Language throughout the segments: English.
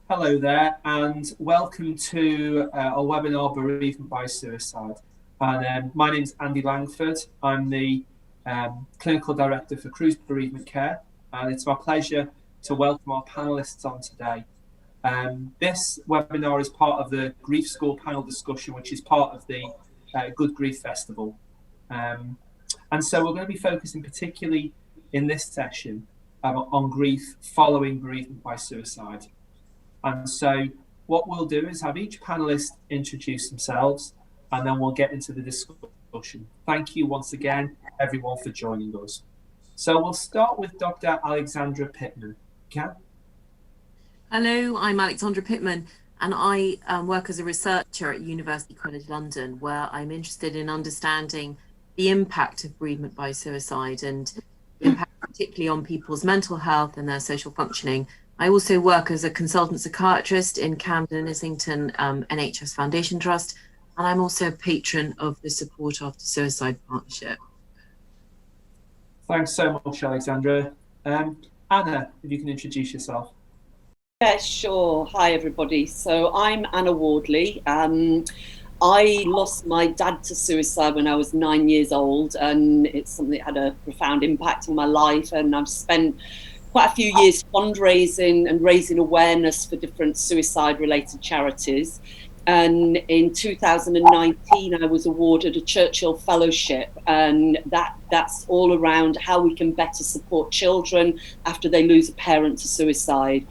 Hello there, and welcome to our webinar, Bereavement by Suicide. And my name is Andy Langford. I'm the Clinical Director for Cruse Bereavement Care, and it's my pleasure to welcome our panellists on today. This webinar is part of the Grief School panel discussion, which is part of the Good Grief Festival. And so we're going to be focusing particularly in this session on grief following bereavement by suicide. And so what we'll do is have each panellist introduce themselves, and then we'll get into the discussion. Thank you once again, everyone, for joining us. So we'll start with Dr. Alexandra Pittman. Can? Hello, I'm Alexandra Pittman, and I work as a researcher at University College London, where I'm interested in understanding the impact of bereavement by suicide and the impact particularly on people's mental health and their social functioning. I also work as a consultant psychiatrist in Camden and Islington NHS Foundation Trust, and I'm also a patron of the Support After Suicide Partnership. Thanks so much, Alexandra. Anna, if you can introduce yourself. Yeah, sure. Hi, everybody. So I'm Anna Wardley. I lost my dad to suicide when I was 9 years old, and it's something that had a profound impact on my life, and I've spent quite a few years fundraising and raising awareness for different suicide-related charities. And in 2019, I was awarded a Churchill Fellowship, and that's all around how we can better support children after they lose a parent to suicide.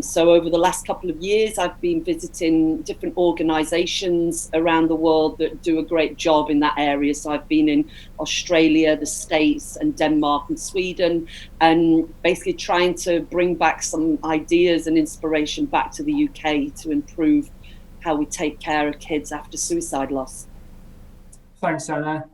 So over the last couple of years, I've been visiting different organisations around the world that do a great job in that area. So I've been in Australia, the States, and Denmark and Sweden, and basically trying to bring back some ideas and inspiration back to the UK to improve how we take care of kids after suicide loss. Thanks, Anna.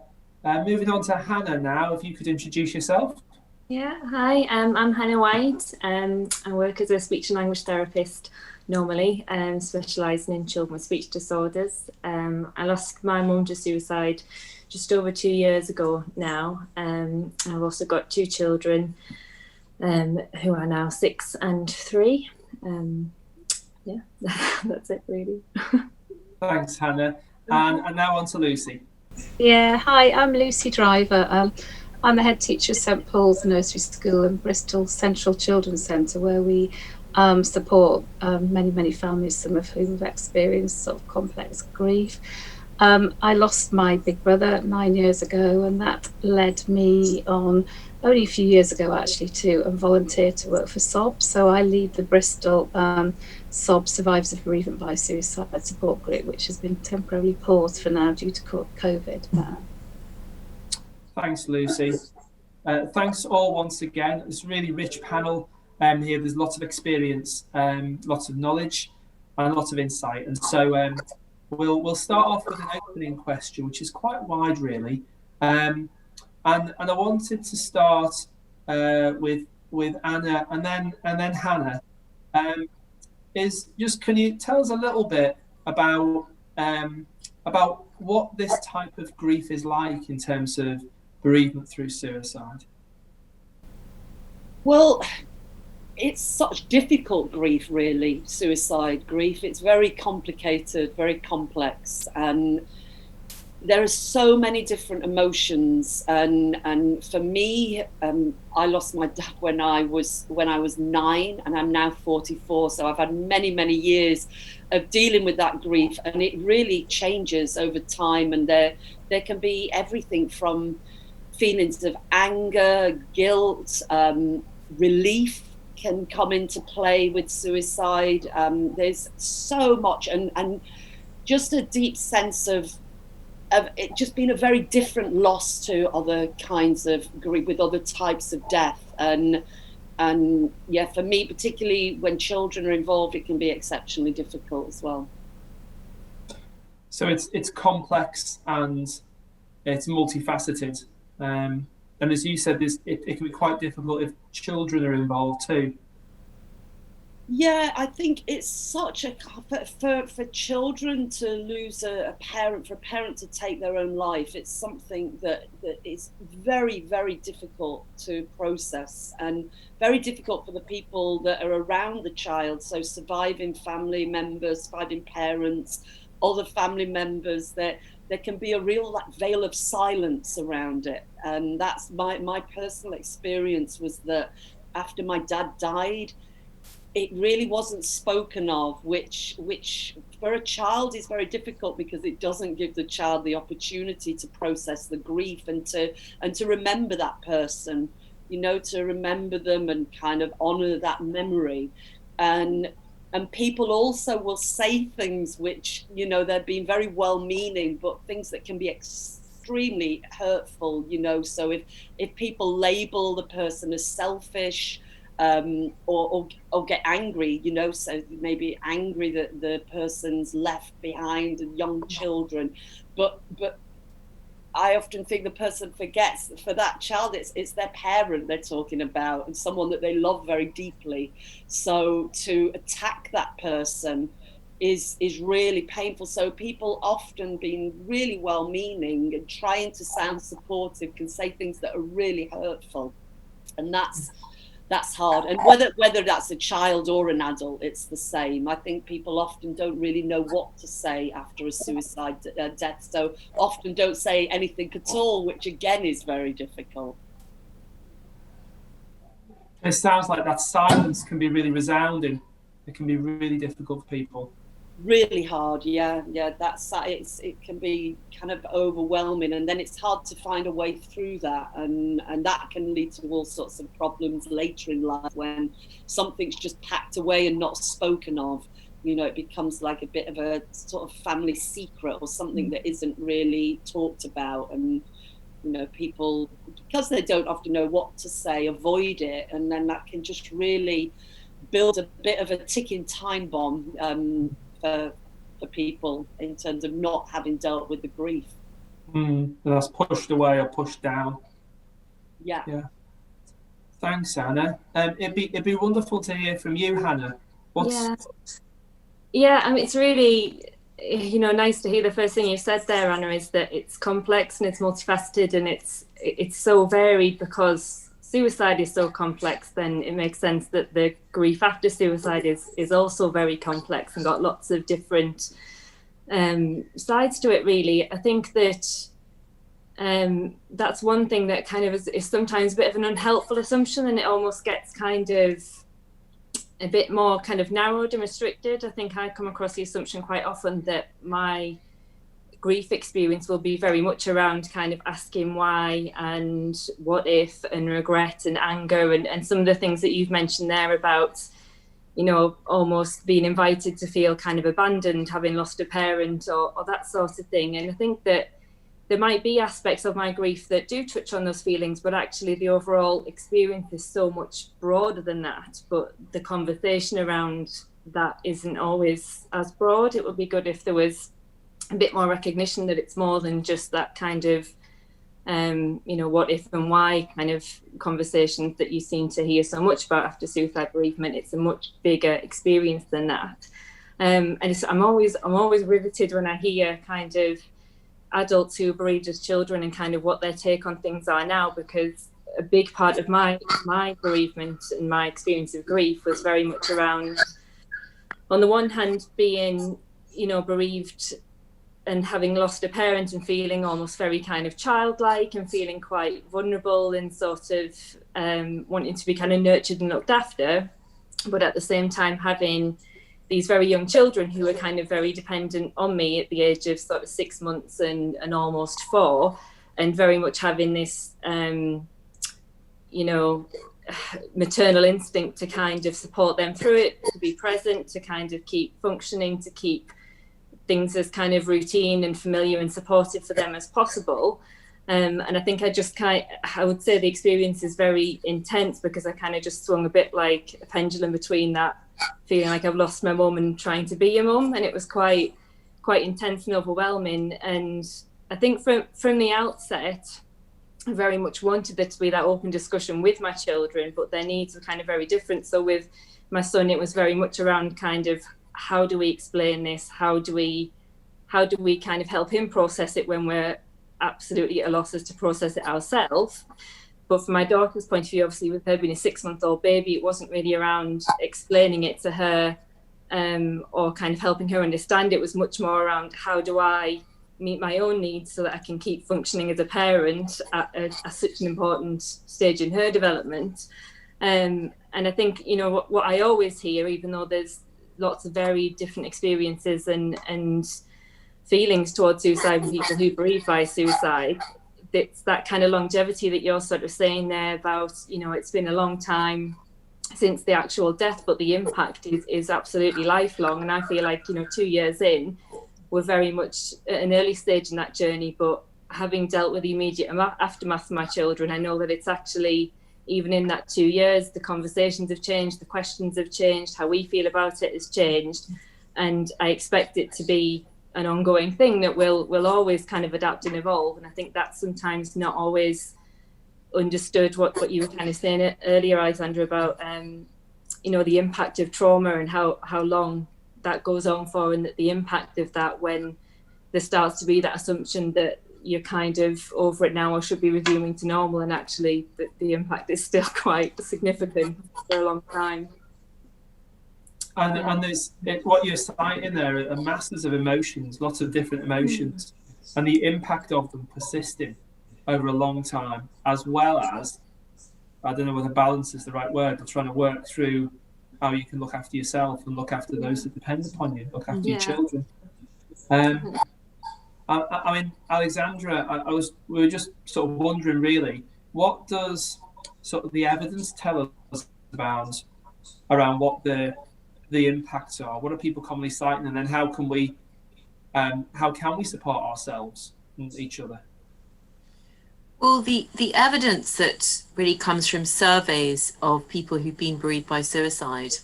Moving on to Hannah now, if you could introduce yourself. Yeah, hi, I'm Hannah White. I work as a speech and language therapist normally, specialising in children with speech disorders. I lost my mum to suicide just over 2 years ago now. I've also got two children who are now 6 and 3. Yeah, that's it really. Thanks, Hannah. And now on to Lucy. Yeah, hi, I'm Lucy Driver. I'm the head teacher of St Paul's Nursery School in Bristol Central Children's Centre, where we support many families, some of whom have experienced sort of complex grief. I lost my big brother 9 years ago, and that led me on only a few years ago actually to volunteer to work for SOB. So I lead the Bristol SOB Survivors of Bereavement by Suicide support group, which has been temporarily paused for now due to COVID. Thanks, Lucy. Thanks all once again. It's a really rich panel here. There's lots of experience, lots of knowledge, and lots of insight. And so we'll start off with an opening question, which is quite wide, really. And I wanted to start with Anna and then Hannah. Can you tell us a little bit about what this type of grief is like in terms of bereavement through suicide? Well, it's such difficult grief, really, suicide grief. It's very complicated, very complex, and there are so many different emotions. And for me, I lost my dad when I was 9, and I'm now 44. So I've had many years of dealing with that grief, and it really changes over time. And there can be everything from feelings of anger, guilt, relief can come into play with suicide. There's so much, and just a deep sense of it just being a very different loss to other kinds of grief with other types of death. And yeah, for me, particularly when children are involved, it can be exceptionally difficult as well. So it's complex and it's multifaceted. And as you said, it can be quite difficult if children are involved too. Yeah, I think it's such a for children to lose a parent, for a parent to take their own life. It's something that is very, very difficult to process, and very difficult for the people that are around the child. So surviving family members, surviving parents, other family members. That there can be a real like veil of silence around it, and that's my personal experience was that after my dad died, it really wasn't spoken of, which for a child is very difficult, because it doesn't give the child the opportunity to process the grief and to remember that person, you know, to remember them and kind of honor that memory. And people also will say things which, you know, they're being very well meaning, but things that can be extremely hurtful, you know. So if people label the person as selfish, or get angry, you know, so maybe angry that the person's left behind and young children, but I often think the person forgets that for that child it's their parent they're talking about, and someone that they love very deeply. So to attack that person is really painful. So people, often being really well meaning and trying to sound supportive, can say things that are really hurtful, and that's hard. And whether that's a child or an adult, it's the same. I think people often don't really know what to say after a suicide death, so often don't say anything at all, which again is very difficult. It sounds like that silence can be really resounding. It can be really difficult for people. Really hard, yeah. It can be kind of overwhelming, and then it's hard to find a way through that, and that can lead to all sorts of problems later in life when something's just packed away and not spoken of. You know, it becomes like a bit of a sort of family secret, or something that isn't really talked about, and you know, people, because they don't often know what to say, avoid it, and then that can just really build a bit of a ticking time bomb for people, in terms of not having dealt with the grief. That's pushed away or pushed down. Yeah. Thanks, Anna. It'd be wonderful to hear from you, Hannah. Yeah, I mean, it's really, you know, nice to hear the first thing you said there, Anna, is that it's complex and it's multifaceted, and it's so varied, because suicide is so complex. Then it makes sense that the grief after suicide is also very complex and got lots of different sides to it, really. I think that that's one thing that kind of is sometimes a bit of an unhelpful assumption, and it almost gets kind of a bit more kind of narrowed and restricted. I think I come across the assumption quite often that my grief experience will be very much around kind of asking why and what if and regret and anger, and some of the things that you've mentioned there about, you know, almost being invited to feel kind of abandoned, having lost a parent, or that sort of thing. And I think that there might be aspects of my grief that do touch on those feelings, but actually the overall experience is so much broader than that. But the conversation around that isn't always as broad. It would be good if there was a bit more recognition that it's more than just that kind of, you know, what if and why kind of conversations that you seem to hear so much about after suicide bereavement. It's a much bigger experience than that. And I'm always riveted when I hear kind of adults who are bereaved as children and kind of what their take on things are now, because a big part of my bereavement and my experience of grief was very much around, on the one hand, being, you know, bereaved and having lost a parent and feeling almost very kind of childlike and feeling quite vulnerable and sort of wanting to be kind of nurtured and looked after, but at the same time having these very young children who were kind of very dependent on me at the age of sort of 6 months and almost 4, and very much having this, you know, maternal instinct to kind of support them through it, to be present, to kind of keep functioning, to keep things as kind of routine and familiar and supportive for them as possible. And I think I would say the experience is very intense, because I kind of just swung a bit like a pendulum between that feeling like I've lost my mum and trying to be a mum, and it was quite intense and overwhelming. And I think from the outset, I very much wanted there to be that open discussion with my children, but their needs were kind of very different. So with my son, it was very much around kind of, how do we explain this? How do we kind of help him process it when we're absolutely at a loss as to process it ourselves? But from my daughter's point of view, obviously with her being a 6-month-old baby, it wasn't really around explaining it to her or kind of helping her understand. It was much more around, how do I meet my own needs so that I can keep functioning as a parent at such an important stage in her development. And I think, you know, what I always hear, even though there's lots of very different experiences and feelings towards suicide and people who bereaved by suicide, it's that kind of longevity that you're sort of saying there about, you know, it's been a long time since the actual death, but the impact is absolutely lifelong. And I feel like, you know, 2 years in, we're very much at an early stage in that journey, but having dealt with the immediate aftermath of my children, I know that it's actually, even in that 2 years, the conversations have changed, the questions have changed, how we feel about it has changed. And I expect it to be an ongoing thing that will always kind of adapt and evolve. And I think that's sometimes not always understood, what you were kind of saying earlier, Alexandra, about you know, the impact of trauma and how long that goes on for, and that the impact of that, when there starts to be that assumption that you're kind of over it now or should be resuming to normal, and actually the impact is still quite significant for a long time. And there's what you're citing there are masses of emotions, lots of different emotions, and the impact of them persisting over a long time, as well as, I don't know whether balance is the right word, but trying to work through how you can look after yourself and look after those that depend upon you, look after your children. I mean, Alexandra, we were just sort of wondering, really, what does sort of the evidence tell us about around what the impacts are? What are people commonly citing, and then how can we support ourselves and each other? Well, the evidence that really comes from surveys of people who've been bereaved by suicide,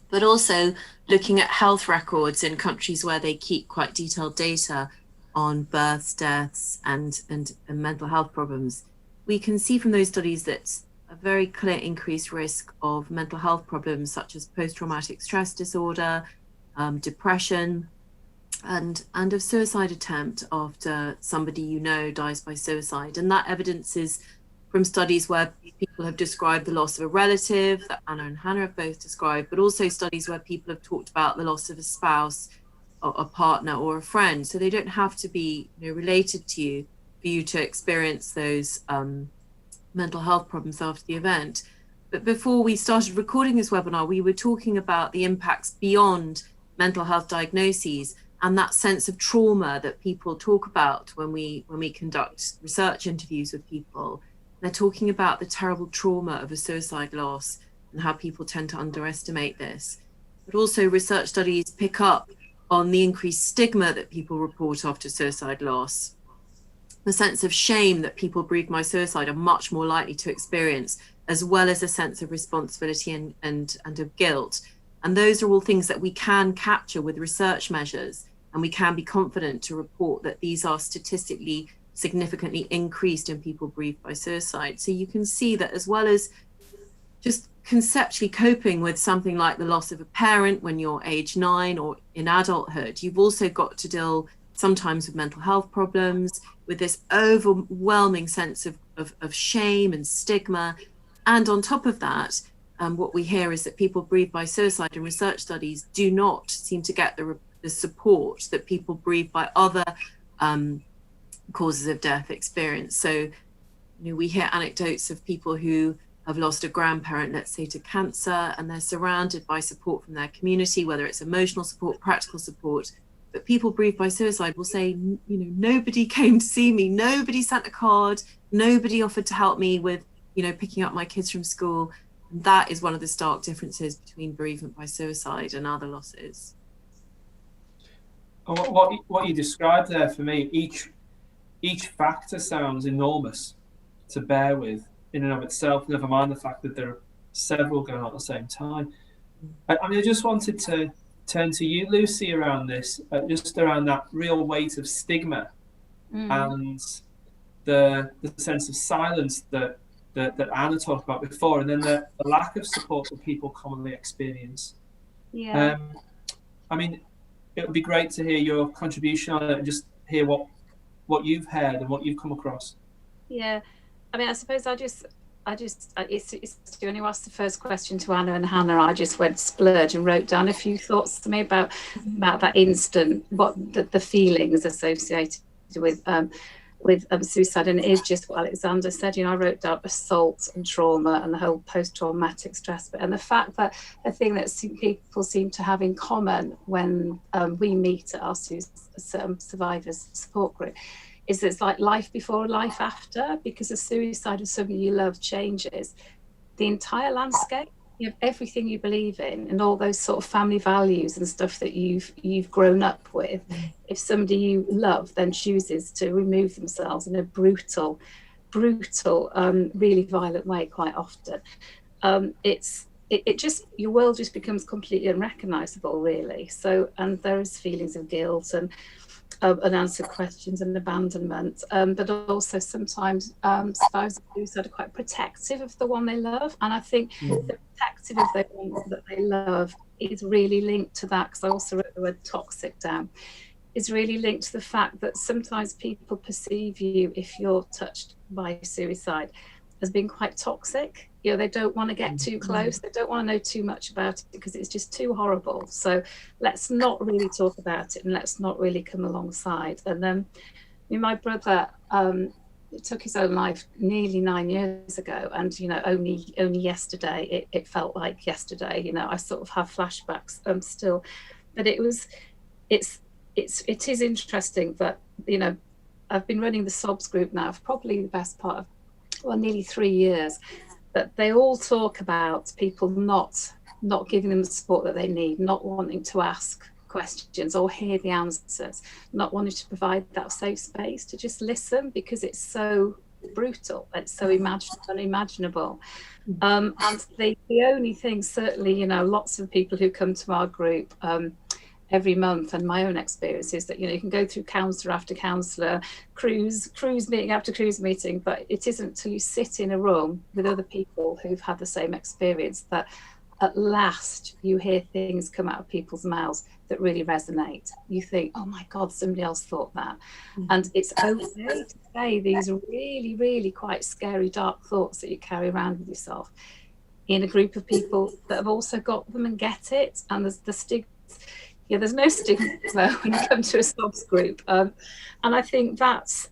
but also looking at health records in countries where they keep quite detailed data on births, deaths, and mental health problems, we can see from those studies that a very clear increased risk of mental health problems such as post-traumatic stress disorder, depression, and of suicide attempt after somebody you know dies by suicide. And that evidence is from studies where people have described the loss of a relative, that Anna and Hannah have both described, but also studies where people have talked about the loss of a spouse, or a partner, or a friend. So they don't have to be, you know, related to you for you to experience those mental health problems after the event. But before we started recording this webinar, we were talking about the impacts beyond mental health diagnoses and that sense of trauma that people talk about when we conduct research interviews with people. They're talking about the terrible trauma of a suicide loss and how people tend to underestimate this. But also research studies pick up on the increased stigma that people report after suicide loss, the sense of shame that people bereaved by suicide are much more likely to experience, as well as a sense of responsibility and of guilt. And those are all things that we can capture with research measures, and we can be confident to report that these are statistically significantly increased in people bereaved by suicide. So you can see that, as well as just conceptually coping with something like the loss of a parent when you're age 9 or in adulthood, you've also got to deal sometimes with mental health problems, with this overwhelming sense of shame and stigma. And on top of that, what we hear is that people bereaved by suicide in research studies do not seem to get the support that people bereaved by other causes of death experience. So, you know, we hear anecdotes of people who have lost a grandparent, let's say, to cancer, and they're surrounded by support from their community, whether it's emotional support, practical support. But people bereaved by suicide will say, you know, nobody came to see me, nobody sent a card, nobody offered to help me with, you know, picking up my kids from school. And that is one of the stark differences between bereavement by suicide and other losses. What you described there, for me, each factor sounds enormous to bear with in and of itself, never mind the fact that there are several going on at the same time. I mean, I just wanted to turn to you, Lucy, around this, just around that real weight of stigma and the sense of silence that that Anna talked about before, and then the lack of support that people commonly experience. Yeah. I mean, it would be great to hear your contribution on it and just hear what you've heard and what you've come across. Yeah, I mean, I suppose it's when you asked the first question to Anna and Hannah, I just went splurge and wrote down a few thoughts to me about that instant, what the feelings associated with suicide. And it is just what Alexander said. I wrote down assault and trauma and the whole post-traumatic stress bit, and the fact that the thing that people seem to have in common when we meet at our survivors support group is it's like life before, life after, because the suicide of somebody you love changes the entire landscape. You have everything you believe in and all those sort of family values and stuff that you've grown up with. If somebody you love then chooses to remove themselves in a brutal, really violent way, quite often, it just, your world just becomes completely unrecognizable, really. So, and there's feelings of guilt and unanswered questions and abandonment, but also sometimes survivors of suicide are quite protective of the one they love, and I think the protective of the one that they love is really linked to that, because I also wrote the word toxic down, is really linked to the fact that sometimes people perceive you, if you're touched by suicide, as being quite toxic. They don't want to get too close, they don't want to know too much about it because it's just too horrible, so let's not really talk about it and let's not really come alongside. And my brother took his own life nearly 9 years ago, and only yesterday, it felt like yesterday, I sort of have flashbacks still, but it is interesting that I've been running the SOBS group now for probably the best part of nearly 3 years, but they all talk about people not giving them the support that they need, not wanting to ask questions or hear the answers, not wanting to provide that safe space to just listen, because it's so brutal, it's so unimaginable. And the only thing, certainly, lots of people who come to our group every month, and my own experience is that you can go through counsellor after counsellor, Cruse meeting after Cruse meeting, but it isn't until you sit in a room with other people who've had the same experience that at last you hear things come out of people's mouths that really resonate. You think, oh my God, somebody else thought that. And it's okay to say these really, really quite scary, dark thoughts that you carry around with yourself in a group of people that have also got them and get it. And there's the stigma. There's no stigma when you come to a SOBS group, and I think that's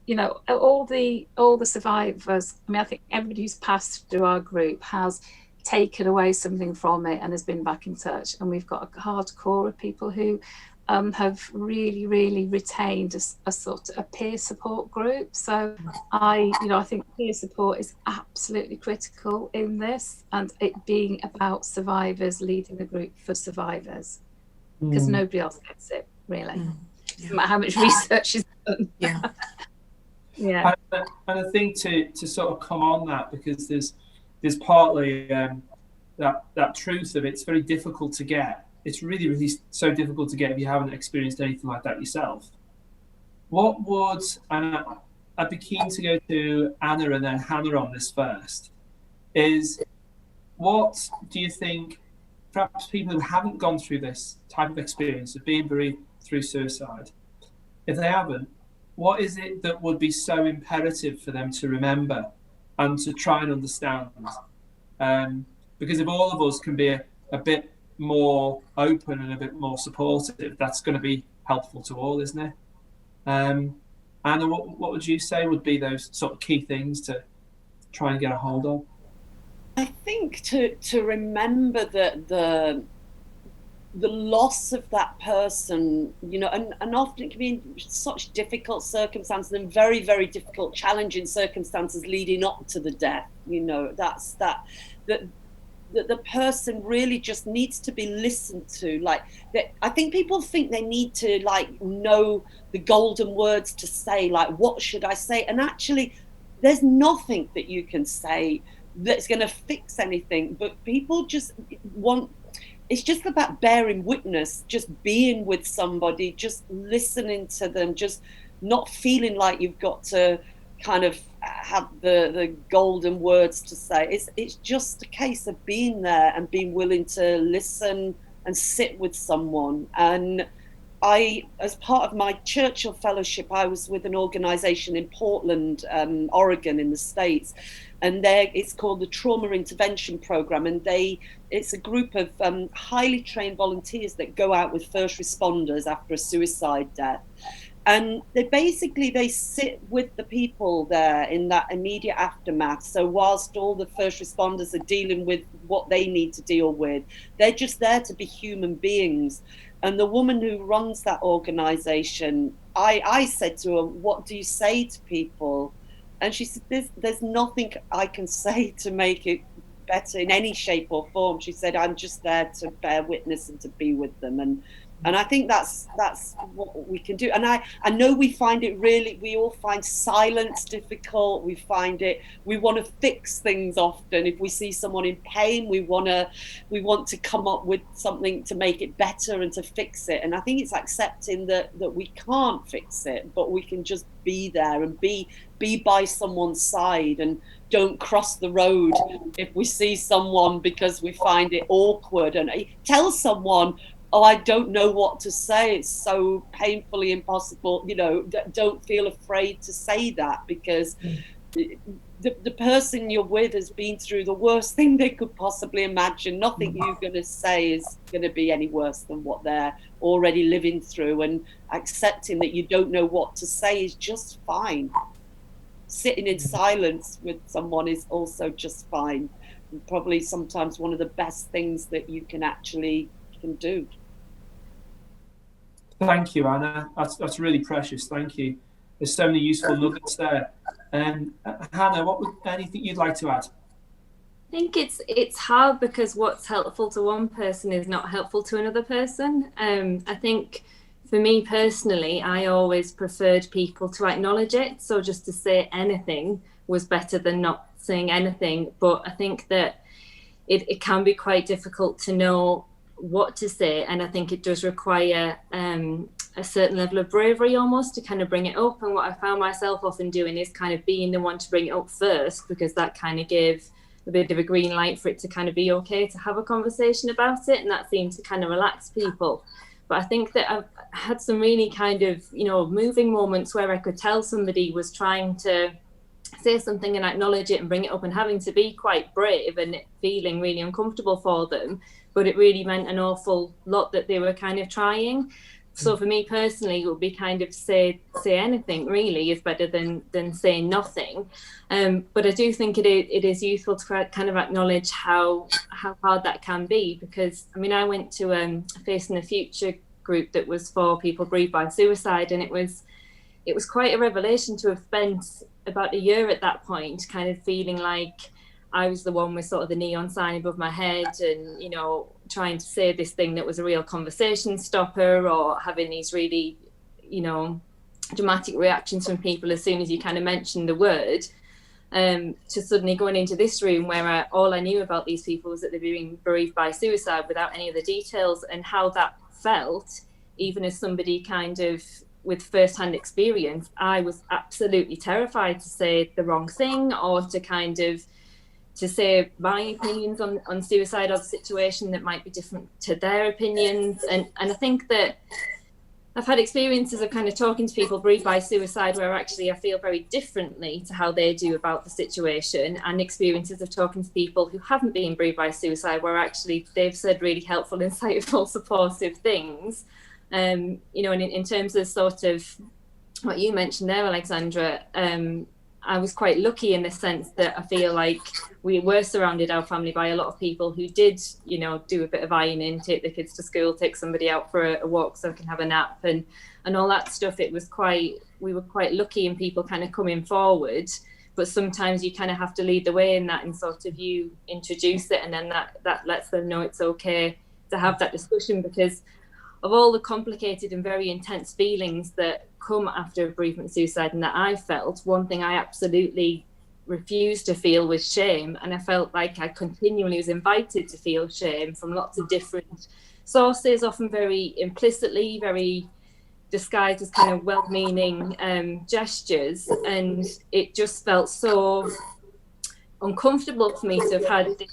all the survivors. I think everybody who's passed through our group has taken away something from it and has been back in touch. And we've got a hardcore of people who have really, really retained a sort of a peer support group. So I think peer support is absolutely critical in this, and it being about survivors leading a group for survivors. Because nobody else gets it, really. No matter how much research is done. And I think to sort of come on that, because there's partly that truth of it's very difficult to get. It's really, really so difficult to get if you haven't experienced anything like that yourself. What would, and I'd be keen to go to Anna and then Hannah on this first, is what do you think, perhaps people who haven't gone through this type of experience of being bereaved through suicide, if they haven't, what is it that would be so imperative for them to remember and to try and understand? Because if all of us can be a bit more open and a bit more supportive, that's going to be helpful to all, isn't it? Anna, what would you say would be those sort of key things to try and get a hold of? I think to remember that the loss of that person, and often it can be in such difficult circumstances and very, very difficult, challenging circumstances leading up to the death. That's that the person really just needs to be listened to. I think people think they need to know the golden words to say, what should I say? And actually, there's nothing that you can say that's going to fix anything, but people just want, it's just about bearing witness, just being with somebody, just listening to them, just not feeling like you've got to kind of have the golden words to say. It's just a case of being there and being willing to listen and sit with someone. And as part of my Churchill Fellowship, I was with an organisation in Portland, Oregon, in the States, and it's called the Trauma Intervention Program, and it's a group of highly trained volunteers that go out with first responders after a suicide death. And they sit with the people there in that immediate aftermath. So whilst all the first responders are dealing with what they need to deal with, they're just there to be human beings. And the woman who runs that organisation, I said to her, what do you say to people? And she said, there's nothing I can say to make it better in any shape or form. She said, I'm just there to bear witness and to be with them. And I think that's what we can do. And I know we all find silence difficult. We want to fix things often. If we see someone in pain, we want to come up with something to make it better and to fix it. And I think it's accepting that we can't fix it, but we can just be there and be by someone's side, and don't cross the road if we see someone because we find it awkward, and tell someone, oh, I don't know what to say, it's so painfully impossible, don't feel afraid to say that, because the person you're with has been through the worst thing they could possibly imagine. Nothing you're going to say is going to be any worse than what they're already living through, and accepting that you don't know what to say is just fine. Sitting in silence with someone is also just fine, and probably sometimes one of the best things that you can do. Thank you, Anna. That's really precious. Thank you. There's so many useful nuggets there. Hannah, anything you'd like to add? I think it's hard because what's helpful to one person is not helpful to another person. I think for me personally, I always preferred people to acknowledge it. So just to say anything was better than not saying anything. But I think that it can be quite difficult to know what to say, and I think it does require a certain level of bravery almost to kind of bring it up. And what I found myself often doing is kind of being the one to bring it up first, because that kind of gave a bit of a green light for it to kind of be okay to have a conversation about it, and that seemed to kind of relax people. But I think that I've had some really kind of moving moments where I could tell somebody was trying to say something and acknowledge it and bring it up, and having to be quite brave and feeling really uncomfortable for them, but it really meant an awful lot that they were kind of trying. So for me personally, it would be kind of say anything really is better than saying nothing. But I do think it is useful to kind of acknowledge how hard that can be, because I went to a Facing the Future group that was for people bereaved by suicide, and it was quite a revelation to have spent about a year at that point kind of feeling like I was the one with sort of the neon sign above my head, and trying to say this thing that was a real conversation stopper, or having these really dramatic reactions from people as soon as you kind of mention the word, to suddenly going into this room where all I knew about these people was that they'd been bereaved by suicide without any of the details, and how that felt, even as somebody kind of with first-hand experience. I was absolutely terrified to say the wrong thing, or to say my opinions on suicide or the situation that might be different to their opinions. And I think that I've had experiences of kind of talking to people bereaved by suicide where actually I feel very differently to how they do about the situation, and experiences of talking to people who haven't been bereaved by suicide where actually they've said really helpful, insightful, supportive things. And in terms of sort of what you mentioned there, Alexandra, I was quite lucky in the sense that I feel like we were surrounded, our family, by a lot of people who did, do a bit of ironing, take the kids to school, take somebody out for a walk so I can have a nap, and all that stuff. We were quite lucky in people kind of coming forward, but sometimes you kind of have to lead the way in that, and sort of you introduce it, and then that lets them know it's okay to have that discussion, because of all the complicated and very intense feelings that come after bereavement suicide and that I felt, one thing I absolutely refused to feel was shame. And I felt like I continually was invited to feel shame from lots of different sources, often very implicitly, very disguised as kind of well-meaning gestures, and it just felt so uncomfortable for me to have had this,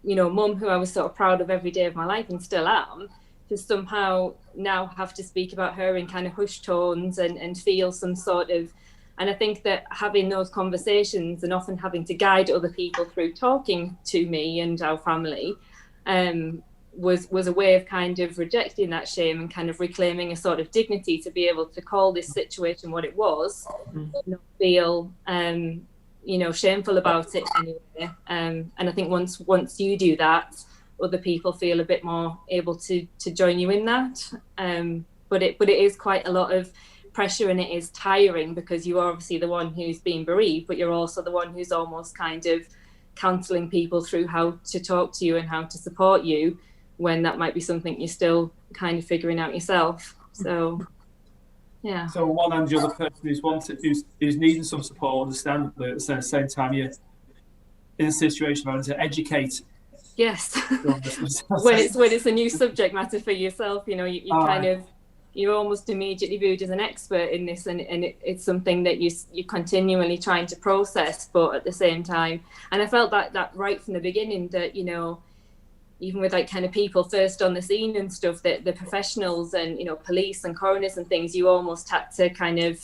you know, mum who I was sort of proud of every day of my life and still am, to somehow now have to speak about her in kind of hushed tones and feel some sort of, and I think that having those conversations and often having to guide other people through talking to me and our family was a way of kind of rejecting that shame and kind of reclaiming a sort of dignity to be able to call this situation what it was, not feel you know, shameful about it anyway. And I think once you do that, other people feel a bit more able to join you in that. But it is quite a lot of pressure, and it is tiring because you are obviously the one who's being bereaved, but you're also the one who's almost kind of counselling people through how to talk to you and how to support you, when that might be something you're still kind of figuring out yourself. So yeah. So on one hand, you're the person who's needing some support, understandably, at the same time you're in a situation where to educate. Yes. when it's a new subject matter for yourself, you know, you kind of, you're almost immediately viewed as an expert in this, and it's something that you're continually trying to process, but at the same time, and I felt that right from the beginning, that, you know, even with like kind of people first on the scene and stuff, that the professionals and, you know, police and coroners and things, you almost had to kind of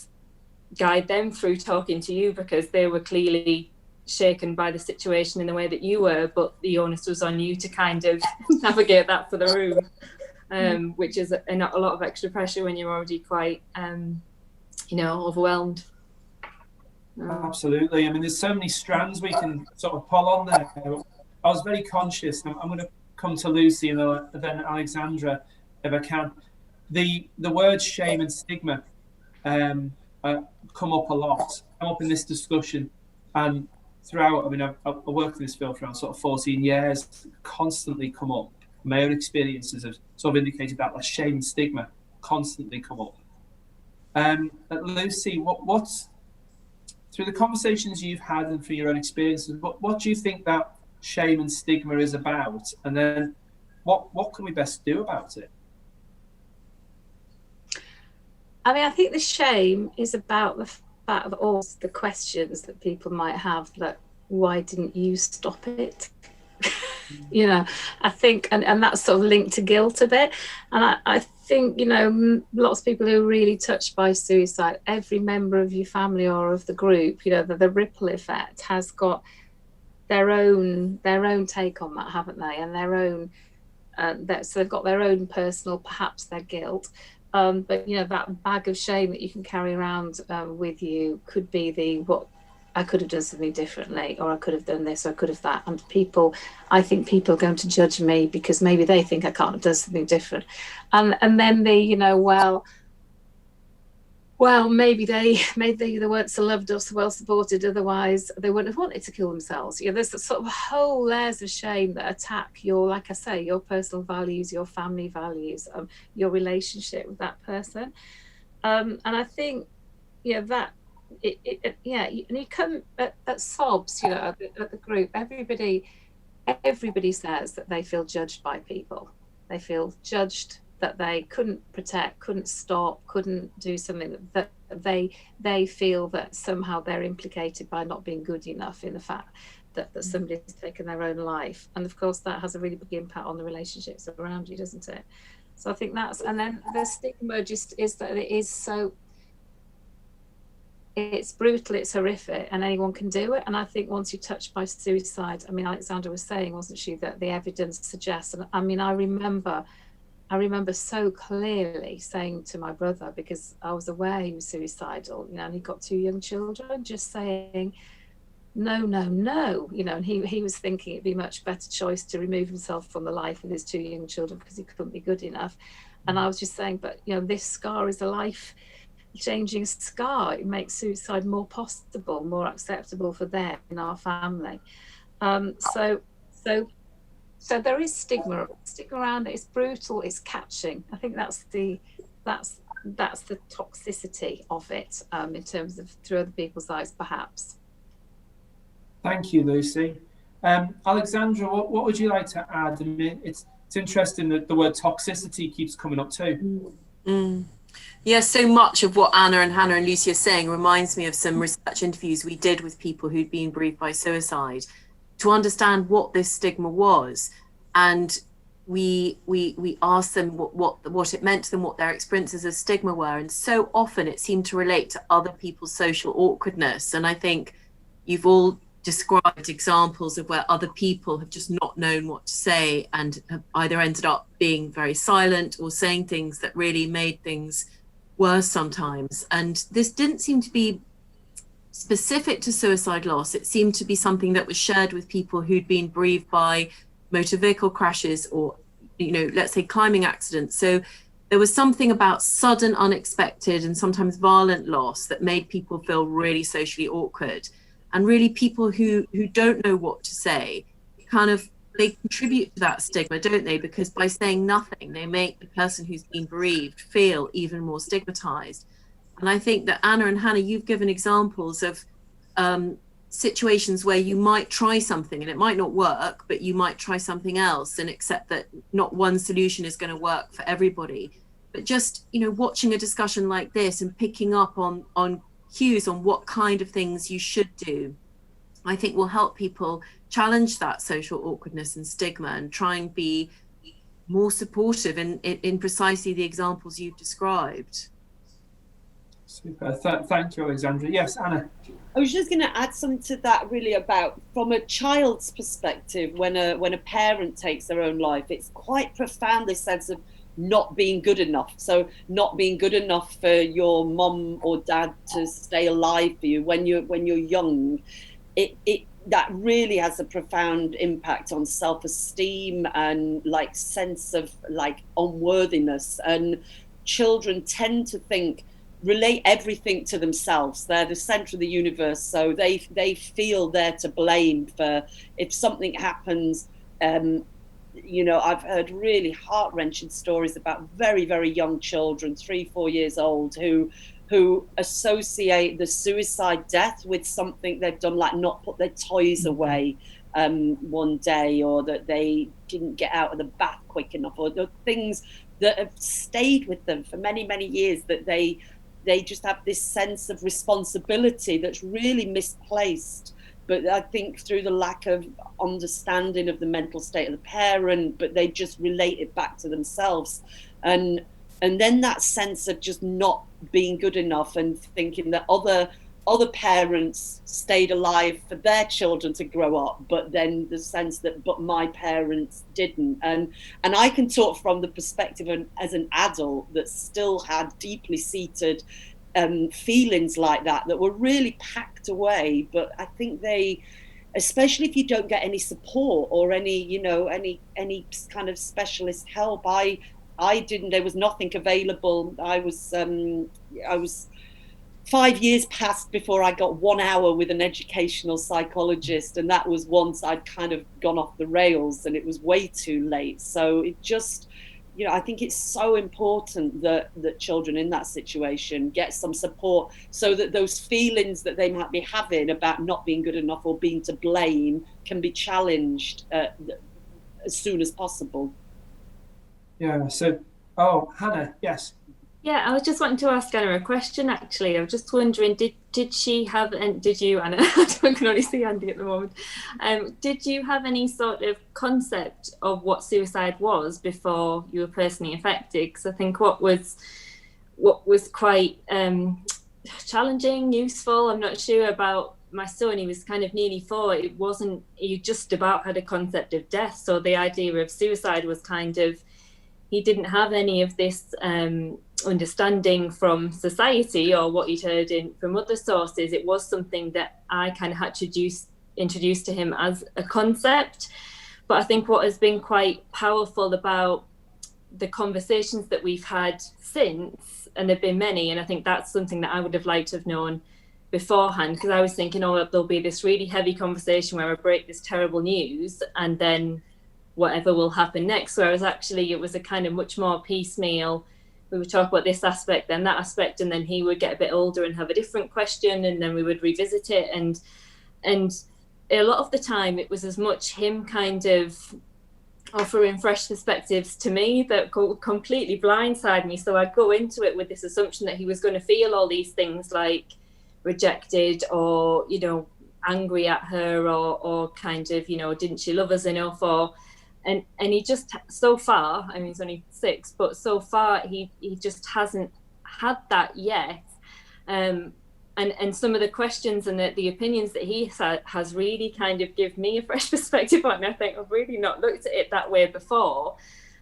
guide them through talking to you, because they were clearly shaken by the situation in the way that you were, but the onus was on you to kind of navigate that for the room, which is a lot of extra pressure when you're already quite, you know, overwhelmed. Absolutely. I mean, there's so many strands we can sort of pull on there. I was very conscious. I'm going to come to Lucy and then Alexandra, if I can. The words shame and stigma come up a lot, come up in this discussion, and throughout. I mean, I've worked in this field for around sort of 14 years, constantly come up. My own experiences have sort of indicated that shame and stigma constantly come up. Lucy, what's through the conversations you've had and through your own experiences, what do you think that shame and stigma is about, and then what can we best do about it? I mean, I think the shame is about the fact that all the questions that people might have, like, why didn't you stop it? You know, I think, and that's sort of linked to guilt a bit. And I think, you know, lots of people who are really touched by suicide, every member of your family or of the group, you know, the ripple effect has got their own take on that, haven't they? And their own, so they've got their own personal, perhaps their guilt. But, you know, that bag of shame that you can carry around with you could be what I could have done something differently, or I could have done this, or I could have that. And I think people are going to judge me because maybe they think I can't have done something different. And then you know, well, maybe they weren't so loved or so well supported, otherwise they wouldn't have wanted to kill themselves. You know, there's sort of whole layers of shame that attack your, like I say, your personal values, your family values, your relationship with that person. And I think, yeah, that and you come at sobs, you know, at the group, everybody says that they feel judged by people. They feel judged, that they couldn't protect, couldn't stop, couldn't do something, that they feel that somehow they're implicated by not being good enough in the fact that somebody's taken their own life. And of course that has a really big impact on the relationships around you, doesn't it? So I think and then the stigma just is that it is so, it's brutal, it's horrific, and anyone can do it. And I think once you're touched by suicide, I mean, Alexandra was saying, wasn't she, that the evidence suggests, and I mean, I remember so clearly saying to my brother, because I was aware he was suicidal, you know, and he got 2 young children, just saying, no, you know, and he was thinking it'd be a much better choice to remove himself from the life with his 2 young children because he couldn't be good enough. And I was just saying, but, you know, this scar is a life-changing scar. It makes suicide more possible, more acceptable for them in our family. So there is stigma around it. It's brutal. It's catching. I think that's the toxicity of it, in terms of through other people's eyes, perhaps. Thank you, Lucy. Alexandra, what would you like to add? I mean, it's interesting that the word toxicity keeps coming up too. Yeah, so much of what Anna and Lucy are saying reminds me of some research interviews we did with people who'd been bereaved by suicide to understand what this stigma was. And we asked them what it meant to them, what their experiences of stigma were. And so often it seemed to relate to other people's social awkwardness. And I think you've all described examples of where other people have just not known what to say and have either ended up being very silent or saying things that really made things worse sometimes. And this didn't seem to be specific to suicide loss. It seemed to be something that was shared with people who'd been bereaved by motor vehicle crashes or, you know, let's say climbing accidents. So there was something about sudden, unexpected, and sometimes violent loss that made people feel really socially awkward. And really people who don't know what to say, they contribute to that stigma, don't they? Because by saying nothing, they make the person who's been bereaved feel even more stigmatized. And I think that Anna and Hannah, you've given examples of situations where you might try something and it might not work, but you might try something else and accept that not one solution is going to work for everybody. But just, you know, watching a discussion like this and picking up on cues on what kind of things you should do, I think will help people challenge that social awkwardness and stigma and try and be more supportive in precisely the examples you've described. Super. Thank you, Alexandra. Yes, Anna. I was just going to add something to that, really, about from a child's perspective. When a parent takes their own life, it's quite profound, this sense of not being good enough. So not being good enough for your mom or dad to stay alive for you when you're young. It that really has a profound impact on self-esteem and like sense of like unworthiness. And children tend to relate everything to themselves. They're the center of the universe, so they feel they're to blame for if something happens. You know, I've heard really heart-wrenching stories about very, very young children, 3-4 years old, who associate the suicide death with something they've done, like not put their toys away one day, or that they didn't get out of the bath quick enough, or the things that have stayed with them for many, many years, that they just have this sense of responsibility that's really misplaced. But I think through the lack of understanding of the mental state of the parent, but they just relate it back to themselves. And then that sense of just not being good enough and thinking that other parents stayed alive for their children to grow up, but then the sense that but my parents didn't. And I can talk from the perspective as an adult that still had deeply seated feelings like that were really packed away. But I think they, especially if you don't get any support or any kind of specialist help, I didn't. There was nothing available. I was 5 years passed before I got 1 hour with an educational psychologist, and that was once I'd kind of gone off the rails and it was way too late. So it just, you know, I think it's so important that children in that situation get some support, so that those feelings that they might be having about not being good enough or being to blame can be challenged as soon as possible. Yeah. So, Hannah, yes. Yeah, I was just wanting to ask Anna a question, actually. I was just wondering, did she have, and did you, Anna, I can only see Andy at the moment, did you have any sort of concept of what suicide was before you were personally affected? Because I think what was quite challenging, useful, I'm not sure about my son, he was kind of nearly 4, he just about had a concept of death. So the idea of suicide was kind of, he didn't have any of this understanding from society or what he'd heard from other sources. It was something that I kind of had to introduce to him as a concept. But I think what has been quite powerful about the conversations that we've had since, and there've been many, and I think that's something that I would have liked to have known beforehand, because I was thinking, there'll be this really heavy conversation where I break this terrible news and then whatever will happen next. Whereas actually it was a kind of much more piecemeal. We would talk about this aspect, then that aspect, and then he would get a bit older and have a different question, and then we would revisit it. And a lot of the time it was as much him kind of offering fresh perspectives to me that completely blindside me. So I'd go into it with this assumption that he was going to feel all these things like rejected or, you know, angry at her or kind of, you know, didn't she love us enough, or and he just, so far, I mean, he's only 6, but so far he just hasn't had that yet. And some of the questions and the opinions that he has really kind of give me a fresh perspective on it. I think I've really not looked at it that way before.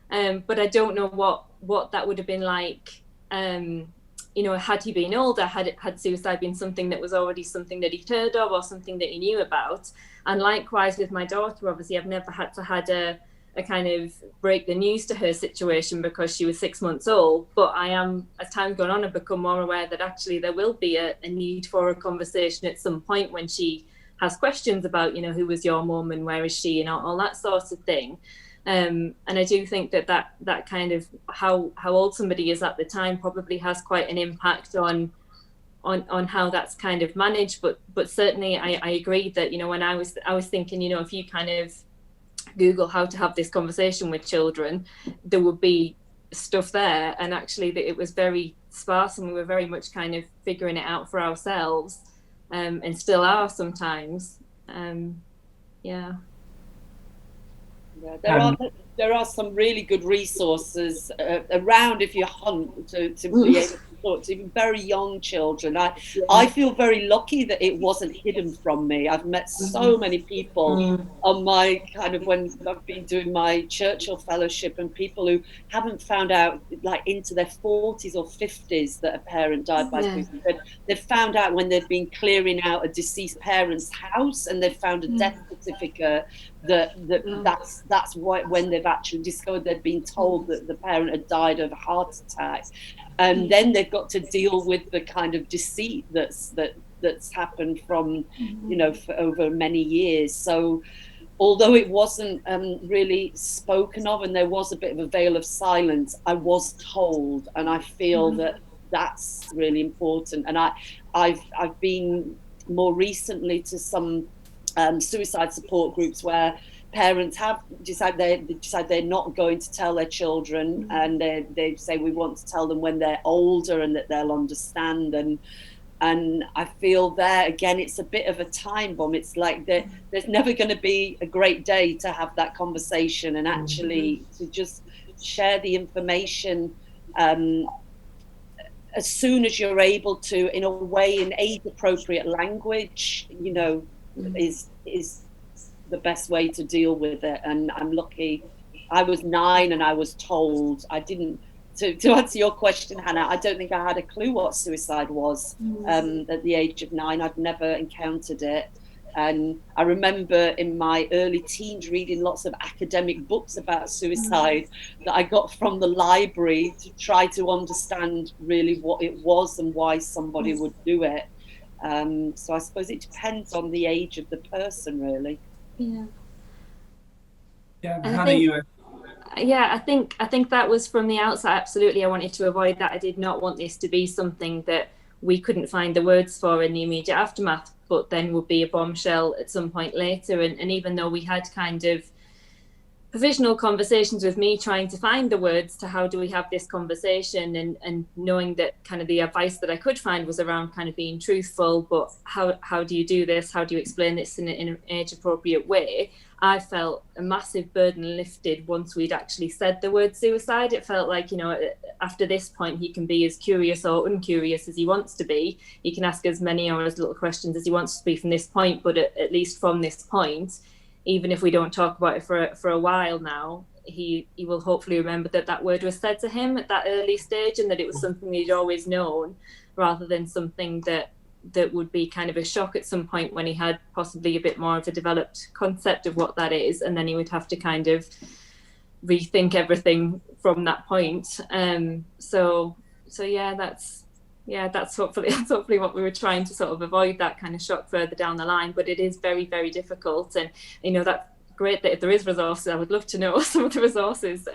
But I don't know what that would have been like, you know, had he been older, had suicide been something that was already something that he'd heard of or something that he knew about. And likewise with my daughter, obviously I've never had to had a kind of break the news to her situation because she was 6 months old, but I am, as time's gone on, I've become more aware that actually there will be a need for a conversation at some point when she has questions about, you know, who was your mum and where is she and all that sort of thing. And I do think that kind of how old somebody is at the time probably has quite an impact on how that's kind of managed, but certainly I agree that, you know, when I was thinking, you know, if you kind of Google how to have this conversation with children, there would be stuff there, and actually that it was very sparse and we were very much kind of figuring it out for ourselves, and still are sometimes. There are some really good resources around if you hunt to be able to talk to even very young children. I feel very lucky that it wasn't hidden from me. I've met so many people on my kind of, when I've been doing my Churchill Fellowship, and people who haven't found out like into their 40s or 50s that a parent died by suicide. They've found out when they've been clearing out a deceased parent's house and they've found a death certificate that's why, when they've actually discovered they'd been told that the parent had died of a heart attack, and then they've got to deal with the kind of deceit that's happened from, you know, for over many years. So although it wasn't really spoken of and there was a bit of a veil of silence, I was told, and I feel that that's really important. And I've been more recently to some suicide support groups where parents have decided they're not going to tell their children, and they say we want to tell them when they're older and that they'll understand. And I feel there again it's a bit of a time bomb. It's like there's never going to be a great day to have that conversation and actually to just share the information as soon as you're able to, in a way, in age appropriate language, you know, is the best way to deal with it. And I'm lucky. I was 9 and I was told. I didn't, to answer your question, Hannah, I don't think I had a clue what suicide was at the age of 9. I'd never encountered it. And I remember in my early teens reading lots of academic books about suicide that I got from the library to try to understand really what it was and why somebody would do it. So I suppose it depends on the age of the person, really. Hannah, I think that was from the outset. Absolutely, I wanted to avoid that. I did not want this to be something that we couldn't find the words for in the immediate aftermath, but then would be a bombshell at some point later. And even though we had kind of provisional conversations with me trying to find the words to how do we have this conversation, and knowing that kind of the advice that I could find was around kind of being truthful, but how do you do this? How do you explain this in an age appropriate way? I felt a massive burden lifted once we'd actually said the word suicide. It felt like, you know, after this point, he can be as curious or uncurious as he wants to be. He can ask as many or as little questions as he wants to be from this point, but at least from this point, even if we don't talk about it for a while now, he will hopefully remember that word was said to him at that early stage, and that it was something he'd always known, rather than something that would be kind of a shock at some point when he had possibly a bit more of a developed concept of what that is, and then he would have to kind of rethink everything from that point. So that's hopefully what we were trying to sort of avoid, that kind of shock further down the line. But it is very, very difficult, and you know, that's great that if there is resources, I would love to know some of the resources,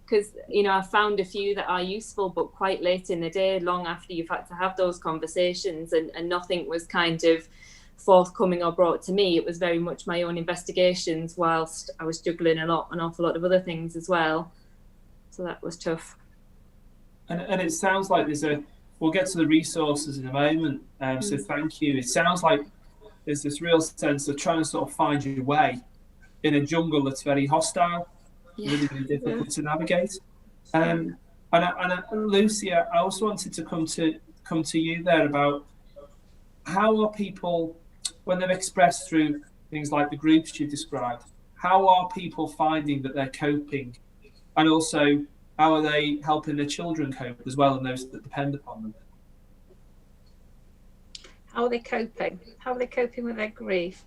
because you know, I've found a few that are useful, but quite late in the day, long after you've had to have those conversations, and nothing was kind of forthcoming or brought to me. It was very much my own investigations whilst I was juggling an awful lot of other things as well. So that was tough. And it sounds like we'll get to the resources in a moment, so thank you. It sounds like there's this real sense of trying to sort of find your way in a jungle that's very hostile, really, really difficult to navigate. And Lucy, I also wanted to come to you there about how are people, when they've expressed through things like the groups you described, how are people finding that they're coping, and also how are they helping their children cope as well and those that depend upon them? How are they coping? How are they coping with their grief?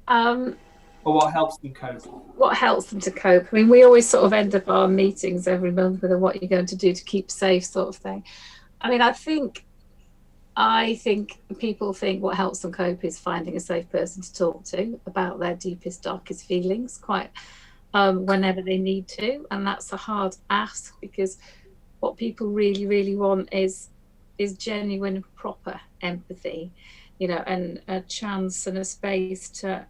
Or what helps them cope? What helps them to cope? I mean, we always sort of end up our meetings every month with a what you're going to do to keep safe sort of thing. I mean, I think people think what helps them cope is finding a safe person to talk to about their deepest, darkest feelings quite whenever they need to. And that's a hard ask, because what people really, really want is genuine, proper empathy, you know, and a chance and a space to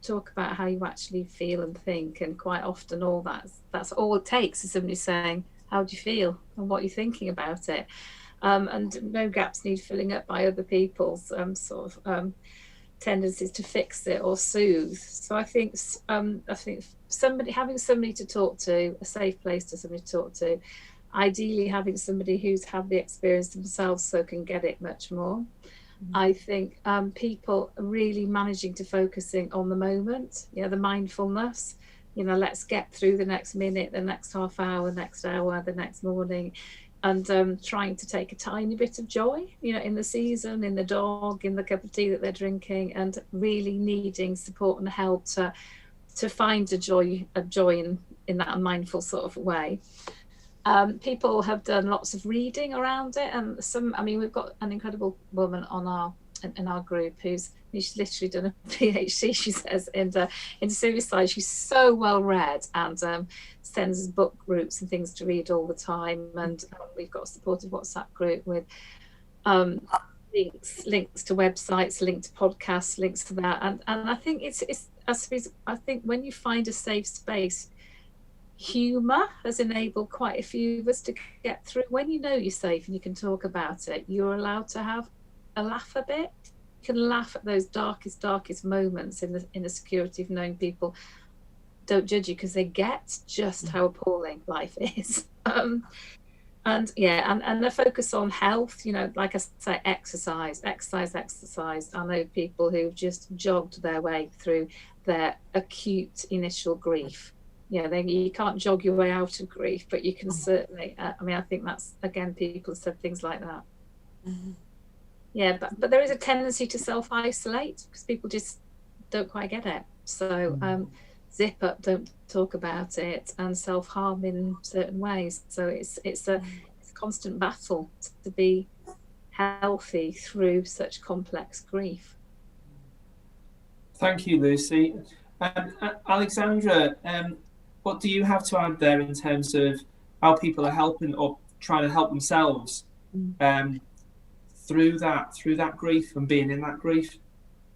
talk about how you actually feel and think. And quite often that's all it takes is somebody saying, how do you feel and what you're thinking about it. And no gaps need filling up by other people's tendencies to fix it or soothe. So I think having somebody to talk to, a safe place to somebody to talk to, ideally having somebody who's had the experience themselves so can get it much more. I think people are really managing to focusing on the moment, you know, the mindfulness, you know, let's get through the next minute, the next half hour, next hour, the next morning, and trying to take a tiny bit of joy, you know, in the season, in the dog, in the cup of tea that they're drinking, and really needing support and help to find a joy in that mindful sort of way. People have done lots of reading around it, and we've got an incredible woman in our group she's literally done a PhD, she says, in suicide. She's so well read and sends us book groups and things to read all the time. And we've got a supportive WhatsApp group with links to websites, links to podcasts, links to that. And I think I think when you find a safe space, humour has enabled quite a few of us to get through. When you know you're safe and you can talk about it, you're allowed to have a laugh a bit. You can laugh at those darkest moments in the security of knowing people don't judge you, because they get just how appalling life is. And the focus on health, you know, like I say, exercise. I know people who've just jogged their way through their acute initial grief. You know, you can't jog your way out of grief, but you can certainly, I think that's, again, people have said things like that. Mm-hmm. Yeah, but there is a tendency to self-isolate because people just don't quite get it. So zip up, don't talk about it, and self-harm in certain ways. So it's a constant battle to be healthy through such complex grief. Thank you, Lucy. Alexandra, what do you have to add there in terms of how people are helping or trying to help themselves through that grief and being in that grief?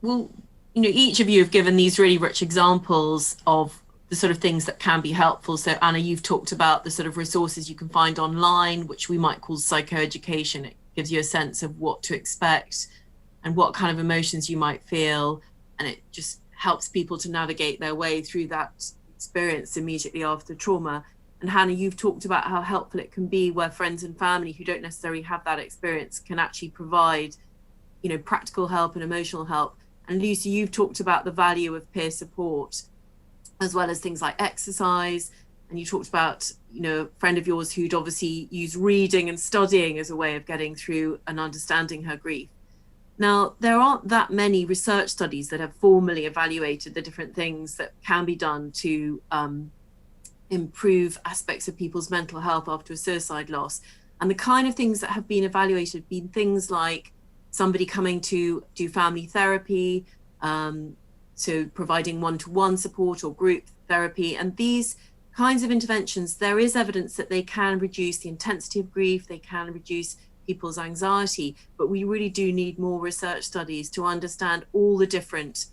Well, you know, each of you have given these really rich examples of the sort of things that can be helpful. So Anna, you've talked about the sort of resources you can find online, which we might call psychoeducation. It gives you a sense of what to expect and what kind of emotions you might feel, and it just helps people to navigate their way through that experience immediately after trauma. And Hannah, you've talked about how helpful it can be where friends and family who don't necessarily have that experience can actually provide, you know, practical help and emotional help. And Lucy, you've talked about the value of peer support, as well as things like exercise. And you talked about, you know, a friend of yours who'd obviously used reading and studying as a way of getting through and understanding her grief. Now, there aren't that many research studies that have formally evaluated the different things that can be done to improve aspects of people's mental health after a suicide loss. And the kind of things that have been evaluated have been things like somebody coming to do family therapy, so providing one-to-one support or group therapy. And these kinds of interventions, there is evidence that they can reduce the intensity of grief, they can reduce people's anxiety, but we really do need more research studies to understand all the different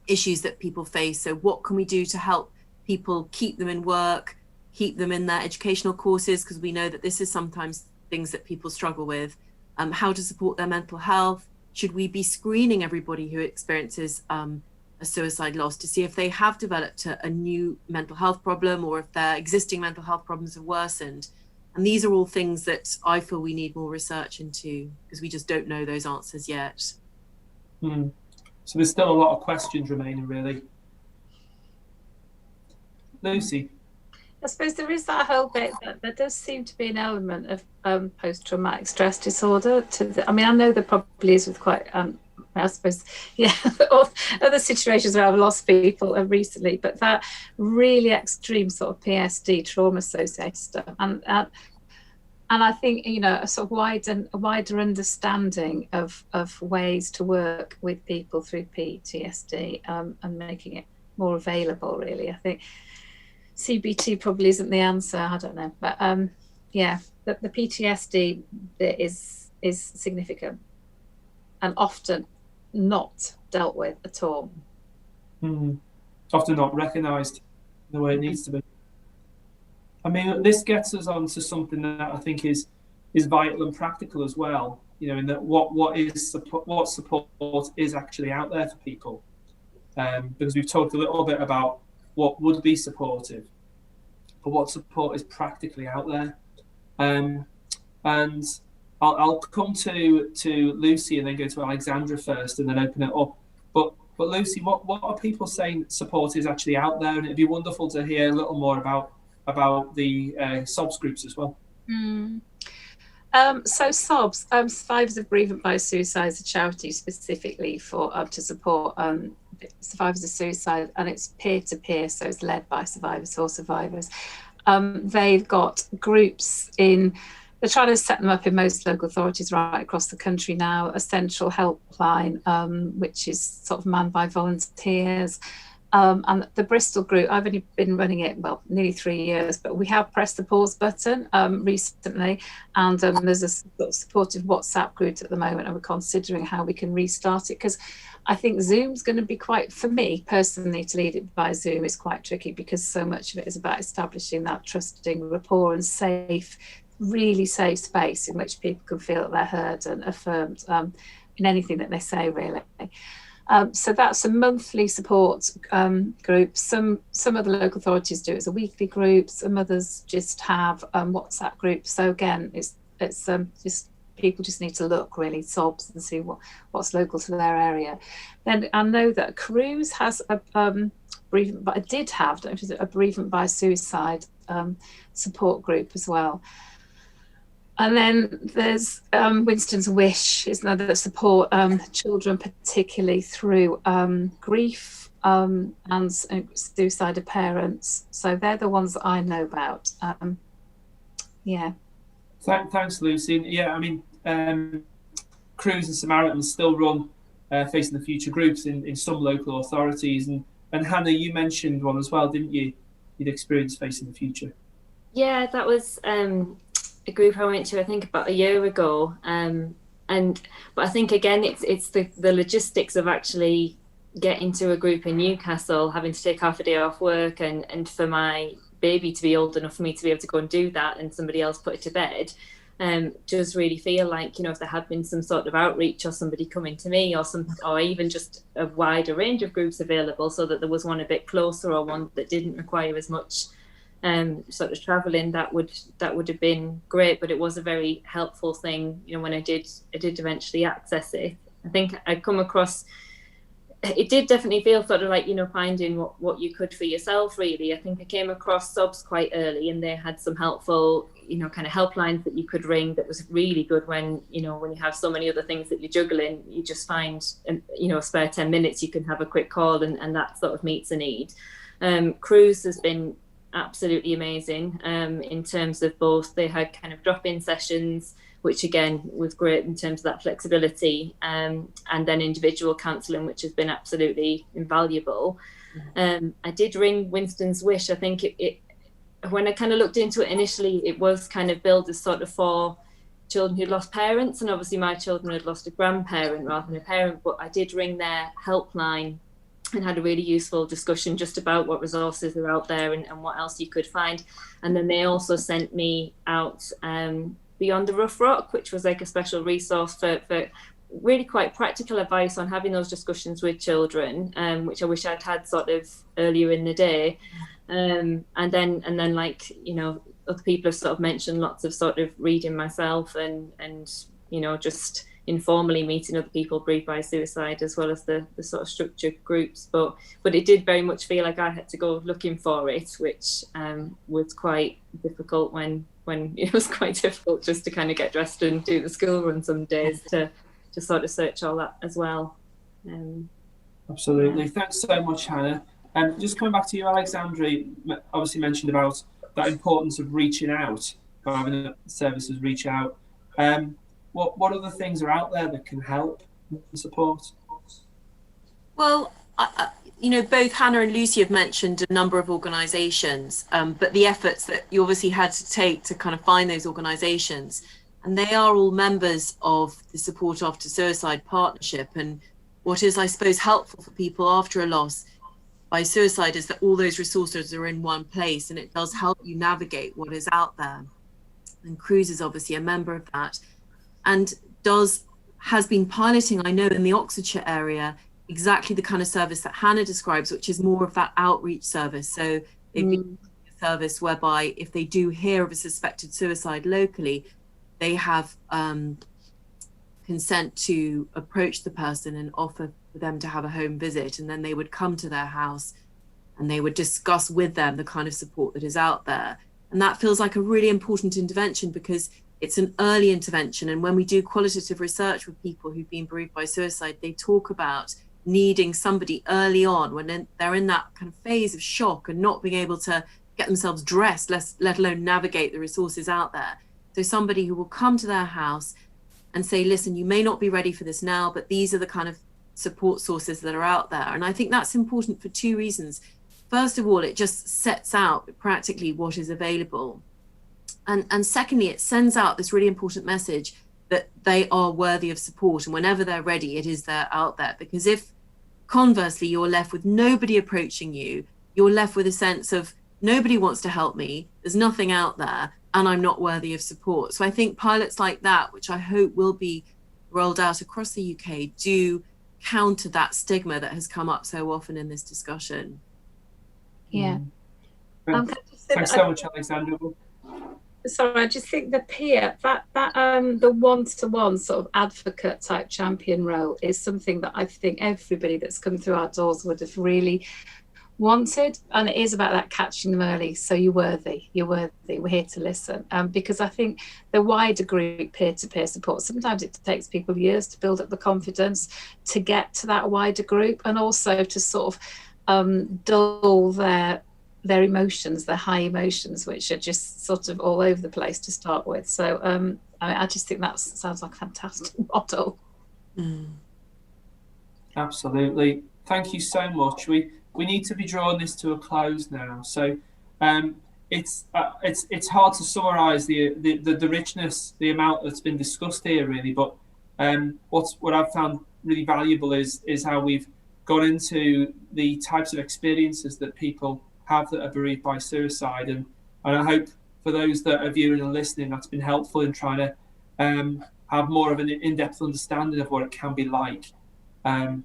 issues that people face. So what can we do to help people keep them in work, keep them in their educational courses, because we know that this is sometimes things that people struggle with, how to support their mental health. Should we be screening everybody who experiences a suicide loss to see if they have developed a new mental health problem, or if their existing mental health problems have worsened? And these are all things that I feel we need more research into, because we just don't know those answers yet. So there's still a lot of questions remaining, really. Lucy? I suppose there is that whole bit that there does seem to be an element of post-traumatic stress disorder to the, I mean, I know there probably is with quite, I suppose, yeah, other situations where I've lost people recently, but that really extreme sort of PSD, trauma-associated stuff. And I think, you know, a sort of wider understanding of ways to work with people through PTSD and making it more available, really. I think CBT probably isn't the answer, I don't know. But yeah, the PTSD bit is significant and often not dealt with at all. Often not recognised the way it needs to be. I mean, this gets us on to something that I think is vital and practical as well. You know, in that what support is actually out there for people, because we've talked a little bit about what would be supportive, but what support is practically out there. And I'll come to Lucy and then go to Alexandra first, and then open it up. But Lucy, what are people saying support is actually out there? And it'd be wonderful to hear a little more about the SOBS groups as well. So SOBS, Survivors of Bereavement by Suicide, is a charity specifically for to support survivors of suicide, and it's peer-to-peer, so it's led by survivors for survivors. They've got groups they're trying to set them up in most local authorities right across the country now. A central helpline, which is sort of manned by volunteers. And the Bristol group, I've only been running it, well, nearly 3 years, but we have pressed the pause button recently. And there's a sort of supportive WhatsApp group at the moment, and we're considering how we can restart it, because I think Zoom's going to be quite, for me personally, to lead it by Zoom is quite tricky, because so much of it is about establishing that trusting rapport and safe, really safe space in which people can feel that they're heard and affirmed in anything that they say, really. So that's a monthly support group. Some of the local authorities do it as a weekly group. Some others just have WhatsApp groups. So again, it's just people just need to look, really, SOBS, and see what's local to their area. Then I know that Cruse has a bereavement, but I did have a bereavement by suicide support group as well. And then there's Winston's Wish is another that support children, particularly through grief and suicide of parents. So they're the ones that I know about. Yeah. Thanks, Lucy. Yeah, I mean, Cruse and Samaritans still run Facing the Future groups in some local authorities. And Hannah, you mentioned one as well, didn't you? You'd experienced Facing the Future. Yeah, that was a group I went to, I think, about a year ago. But I think, again, it's the logistics of actually getting to a group in Newcastle, having to take half a day off work, and for my baby to be old enough for me to be able to go and do that, and somebody else put it to bed. Does really feel like, you know, if there had been some sort of outreach, or somebody coming to me, or even just a wider range of groups available, so that there was one a bit closer, or one that didn't require as much sort of traveling, that would have been great. But it was a very helpful thing, you know, when I did eventually access it. I think I'd come across, it did definitely feel sort of like, you know, finding what you could for yourself, really. I think I came across SOBS quite early, and they had some helpful, you know, kind of helplines that you could ring that was really good when, you know, when you have so many other things that you're juggling, you just find, you know, a spare 10 minutes, you can have a quick call, and that sort of meets a need. Cruse has been absolutely amazing in terms of both, they had kind of drop-in sessions, which again was great in terms of that flexibility, and then individual counselling, which has been absolutely invaluable. I did ring Winston's Wish. I think it when I kind of looked into it initially, it was kind of billed as sort of for children who'd lost parents, and obviously my children had lost a grandparent rather than a parent, but I did ring their helpline and had a really useful discussion just about what resources are out there and what else you could find. And then they also sent me out Beyond the Rough Rock, which was like a special resource for really quite practical advice on having those discussions with children, which I wish I'd had sort of earlier in the day. And then like, you know, other people have sort of mentioned lots of sort of reading myself and you know, just informally meeting other people bereaved by suicide, as well as the sort of structured groups. But it did very much feel like I had to go looking for it, which was quite difficult when it was quite difficult just to kind of get dressed and do the school run some days to sort of search all that as well. Absolutely. Thanks so much, Hannah. Just coming back to you, Alexandra, obviously mentioned about that importance of reaching out, having the services reach out. What other things are out there that can help and support? Well, you know, both Hannah and Lucy have mentioned a number of organisations, but the efforts that you obviously had to take to kind of find those organisations, and they are all members of the Support After Suicide Partnership. And what is, I suppose, helpful for people after a loss by suicide is that all those resources are in one place, and it does help you navigate what is out there. And Cruse is obviously a member of that, and has been piloting, I know, in the Oxfordshire area, exactly the kind of service that Hannah describes, which is more of that outreach service. So they've been a service whereby if they do hear of a suspected suicide locally, they have consent to approach the person and offer for them to have a home visit, and then they would come to their house and they would discuss with them the kind of support that is out there. And that feels like a really important intervention, because it's an early intervention. And when we do qualitative research with people who've been bereaved by suicide, they talk about needing somebody early on when they're in that kind of phase of shock and not being able to get themselves dressed, let alone navigate the resources out there. So somebody who will come to their house and say, listen, you may not be ready for this now, but these are the kind of support sources that are out there. And I think that's important for two reasons. First of all, it just sets out practically what is available. And secondly, it sends out this really important message that they are worthy of support, and whenever they're ready, it is there out there. Because if conversely you're left with nobody approaching you, you're left with a sense of nobody wants to help me, there's nothing out there, and I'm not worthy of support. So I think pilots like that, which I hope will be rolled out across the UK, do counter that stigma that has come up so often in this discussion. Yeah. Thanks so much, Alexandra. Sorry, I just think the peer, that the one-to-one sort of advocate type champion role is something that I think everybody that's come through our doors would have really wanted, and it is about that catching them early. So you're worthy, we're here to listen. Because I think the wider group peer-to-peer support, sometimes it takes people years to build up the confidence to get to that wider group, and also to sort of dull their emotions, their high emotions, which are just sort of all over the place to start with. So I just think that sounds like a fantastic model. Absolutely. Thank you so much. We need to be drawing this to a close now. So it's hard to summarise the richness, the amount that's been discussed here, really. But what I've found really valuable is how we've gone into the types of experiences that people have that are bereaved by suicide, and I hope for those that are viewing and listening, that's been helpful in trying to have more of an in-depth understanding of what it can be like.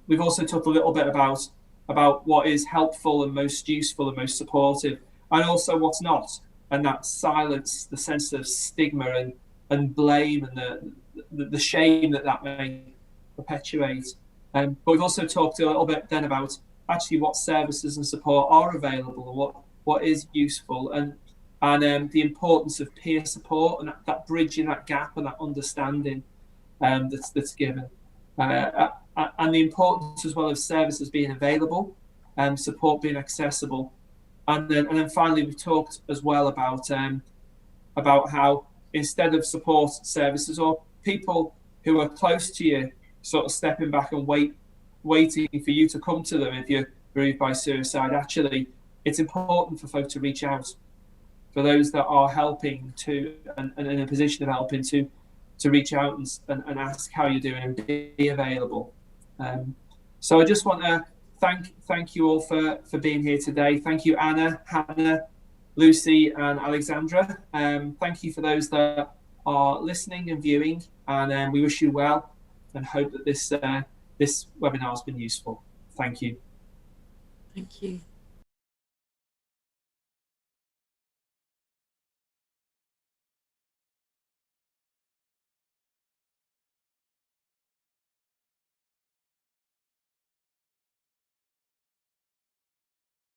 We've also talked a little bit about what is helpful and most useful and most supportive, and also what's not, and that silence, the sense of stigma and blame and the shame that may perpetuate. But we've also talked a little bit then about actually what services and support are available, and what is useful, and the importance of peer support and that bridging that gap and that understanding that's given, and the importance as well of services being available and support being accessible, and then finally we've talked as well about how instead of support services or people who are close to you sort of stepping back and waiting for you to come to them if you're bereaved by suicide, actually it's important for folk to reach out, for those that are helping to and in a position of helping to to reach out and ask how you're doing and be available. So I just want to thank you all for being here today. Thank you, Anna, Hannah, Lucy, and Alexandra. Thank you for those that are listening and viewing, and we wish you well and hope that this webinar has been useful. Thank you. Thank you.